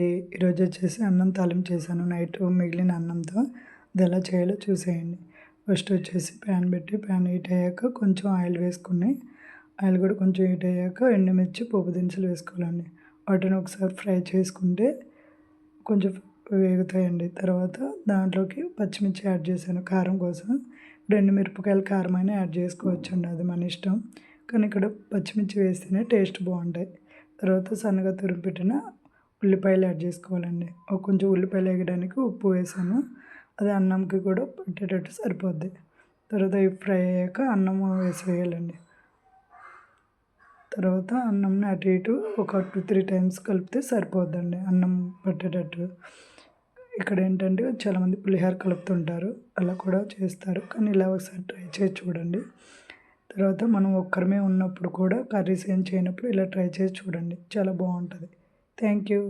ఈరోజు వచ్చేసి అన్నం తాలింపు చేశాను. నైట్ మిగిలిన అన్నంతో అది ఎలా చేయాలో చూసేయండి. ఫస్ట్ వచ్చేసి ప్యాన్ పెట్టి ప్యాన్ హీట్ అయ్యాక కొంచెం ఆయిల్ వేసుకుని ఆయిల్ కూడా కొంచెం హీట్ అయ్యాక ఎండుమిర్చి పోపు దినుసులు వేసుకోవాలండి. వాటిని ఒకసారి ఫ్రై చేసుకుంటే కొంచెం వేగుతాయండి. తర్వాత దాంట్లోకి పచ్చిమిర్చి యాడ్ చేశాను కారం కోసం. ఇప్పుడు ఎండుమిరపకాయలు కారమైనా యాడ్ చేసుకోవచ్చండి, అది మన ఇష్టం. కానీ ఇక్కడ పచ్చిమిర్చి వేస్తేనే టేస్ట్ బాగుంటాయి. తర్వాత సన్నగా తురిమి పెట్టిన ఉల్లిపాయలు యాడ్ చేసుకోవాలండి. కొంచెం ఉల్లిపాయలు వేగడానికి ఉప్పు వేసాను. అది అన్నంకి కూడా పట్టేటట్టు సరిపోద్ది. తర్వాత ఇవి ఫ్రై అయ్యాక అన్నం వేసేయాలండి. తర్వాత అన్నంని అటు ఇటు ఒక 2-3 టైమ్స్ కలిపితే సరిపోద్దండి అన్నం పట్టేటట్టు. ఇక్కడ ఏంటంటే చాలామంది పులిహోర కలుపుతుంటారు, అలా కూడా చేస్తారు. కానీ ఇలా ఒకసారి ట్రై చేసి చూడండి. తర్వాత మనం ఒక్కరమే ఉన్నప్పుడు కూడా కర్రీస్ ఏం చేయనప్పుడు ఇలా ట్రై చేసి చూడండి, చాలా బాగుంటుంది. Thank you.